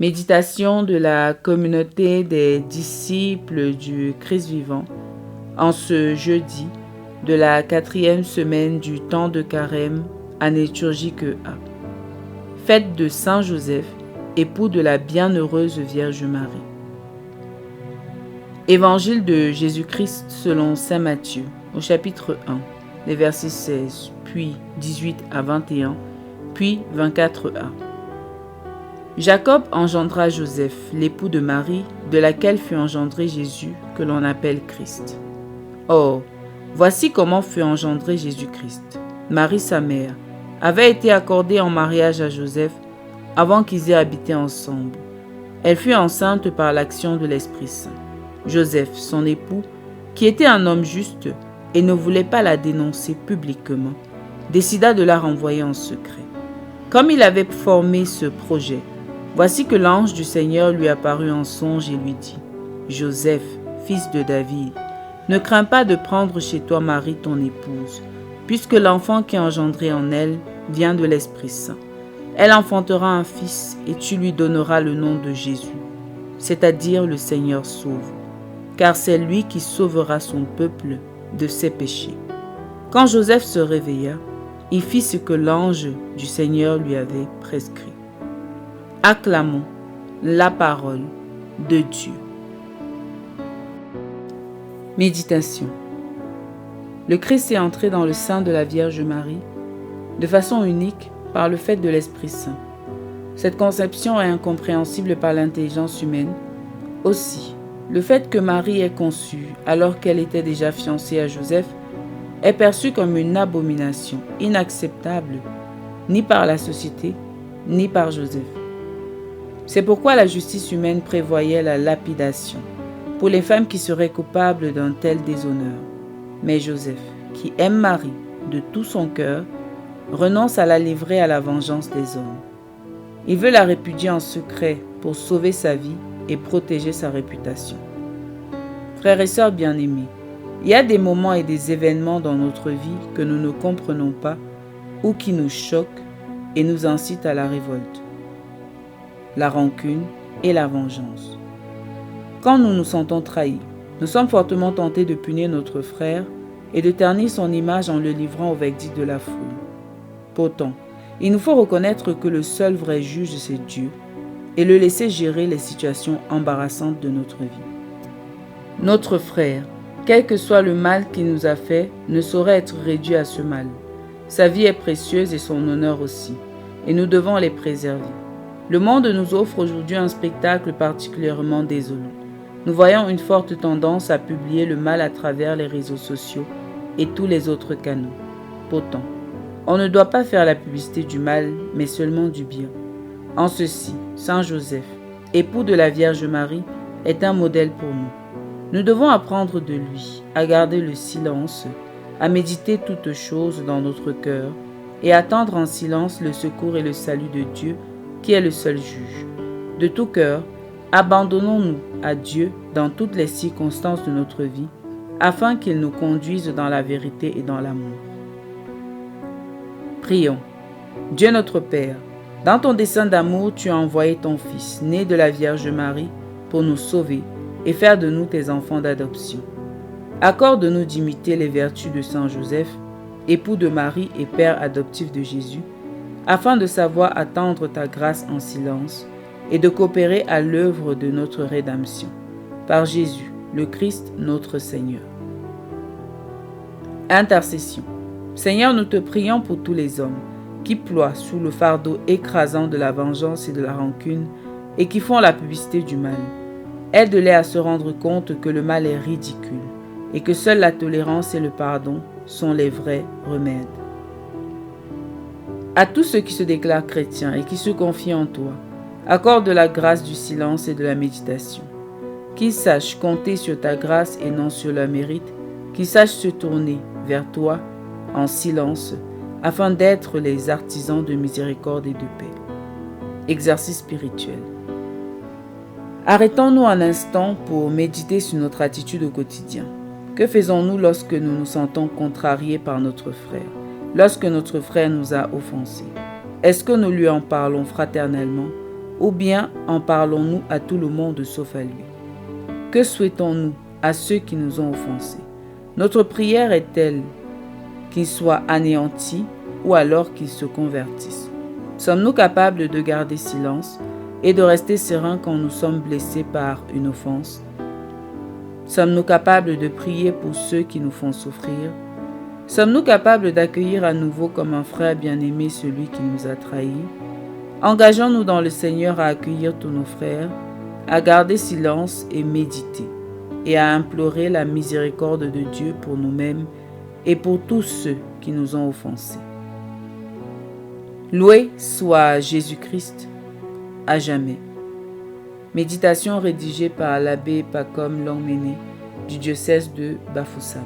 Méditation de la communauté des disciples du Christ vivant en ce jeudi de la 4e semaine du temps de Carême, année liturgique A. Fête de Saint Joseph, époux de la bienheureuse Vierge Marie. Évangile de Jésus-Christ selon saint Matthieu, au chapitre 1, les versets 16, puis 18 à 21, puis 24a. Jacob engendra Joseph, l'époux de Marie, de laquelle fut engendré Jésus, que l'on appelle Christ. Or, voici comment fut engendré Jésus-Christ. Marie, sa mère, avait été accordée en mariage à Joseph avant qu'ils aient habité ensemble. Elle fut enceinte par l'action de l'Esprit Saint. Joseph, son époux, qui était un homme juste et ne voulait pas la dénoncer publiquement, décida de la renvoyer en secret. Comme il avait formé ce projet, voici que l'ange du Seigneur lui apparut en songe et lui dit : « Joseph, fils de David, ne crains pas de prendre chez toi Marie ton épouse, puisque l'enfant qui est engendré en elle vient de l'Esprit Saint. Elle enfantera un fils et tu lui donneras le nom de Jésus, c'est-à-dire le Seigneur sauve, car c'est lui qui sauvera son peuple de ses péchés. » Quand Joseph se réveilla, il fit ce que l'ange du Seigneur lui avait prescrit. Acclamons la parole de Dieu. Méditation. Le Christ est entré dans le sein de la Vierge Marie de façon unique par le fait de l'Esprit Saint. Cette conception est incompréhensible par l'intelligence humaine. Aussi, le fait que Marie ait conçu alors qu'elle était déjà fiancée à Joseph est perçu comme une abomination inacceptable ni par la société ni par Joseph. C'est pourquoi la justice humaine prévoyait la lapidation pour les femmes qui seraient coupables d'un tel déshonneur. Mais Joseph, qui aime Marie de tout son cœur, renonce à la livrer à la vengeance des hommes. Il veut la répudier en secret pour sauver sa vie et protéger sa réputation. Frères et sœurs bien-aimés, il y a des moments et des événements dans notre vie que nous ne comprenons pas ou qui nous choquent et nous incitent à la révolte, la rancune et la vengeance. Quand nous nous sentons trahis, nous sommes fortement tentés de punir notre frère et de ternir son image en le livrant au verdict de la foule. Pourtant, il nous faut reconnaître que le seul vrai juge, c'est Dieu, et le laisser gérer les situations embarrassantes de notre vie. Notre frère, quel que soit le mal qu'il nous a fait, ne saurait être réduit à ce mal. Sa vie est précieuse et son honneur aussi, et nous devons les préserver. Le monde nous offre aujourd'hui un spectacle particulièrement désolant. Nous voyons une forte tendance à publier le mal à travers les réseaux sociaux et tous les autres canaux. Pourtant, on ne doit pas faire la publicité du mal, mais seulement du bien. En ceci, Saint Joseph, époux de la Vierge Marie, est un modèle pour nous. Nous devons apprendre de lui, à garder le silence, à méditer toutes choses dans notre cœur et attendre en silence le secours et le salut de Dieu, qui est le seul juge. De tout cœur, abandonnons-nous à Dieu dans toutes les circonstances de notre vie, afin qu'il nous conduise dans la vérité et dans l'amour. Prions. Dieu notre Père, dans ton dessein d'amour, tu as envoyé ton Fils, né de la Vierge Marie, pour nous sauver et faire de nous tes enfants d'adoption. Accorde-nous d'imiter les vertus de Saint Joseph, époux de Marie et père adoptif de Jésus, afin de savoir attendre ta grâce en silence et de coopérer à l'œuvre de notre rédemption. Par Jésus, le Christ, notre Seigneur. Intercession. Seigneur, nous te prions pour tous les hommes qui ploient sous le fardeau écrasant de la vengeance et de la rancune et qui font la publicité du mal. Aide-les à se rendre compte que le mal est ridicule et que seule la tolérance et le pardon sont les vrais remèdes. À tous ceux qui se déclarent chrétiens et qui se confient en toi, accorde la grâce du silence et de la méditation. Qu'ils sachent compter sur ta grâce et non sur leur mérite, qu'ils sachent se tourner vers toi en silence afin d'être les artisans de miséricorde et de paix. Exercice spirituel. Arrêtons-nous un instant pour méditer sur notre attitude au quotidien. Que faisons-nous lorsque nous nous sentons contrariés par notre frère, lorsque notre frère nous a offensés? Est-ce que nous lui en parlons fraternellement ou bien en parlons-nous à tout le monde sauf à lui? Que souhaitons-nous à ceux qui nous ont offensés? Notre prière est-elle qu'ils soient anéantis ou alors qu'ils se convertissent? Sommes-nous capables de garder silence et de rester sereins quand nous sommes blessés par une offense? Sommes-nous capables de prier pour ceux qui nous font souffrir? Sommes-nous capables d'accueillir à nouveau comme un frère bien-aimé celui qui nous a trahis? Engageons-nous dans le Seigneur à accueillir tous nos frères, à garder silence et méditer, et à implorer la miséricorde de Dieu pour nous-mêmes et pour tous ceux qui nous ont offensés. Loué soit Jésus-Christ à jamais. Méditation rédigée par l'abbé Pacôme Longmené du diocèse de Bafoussam.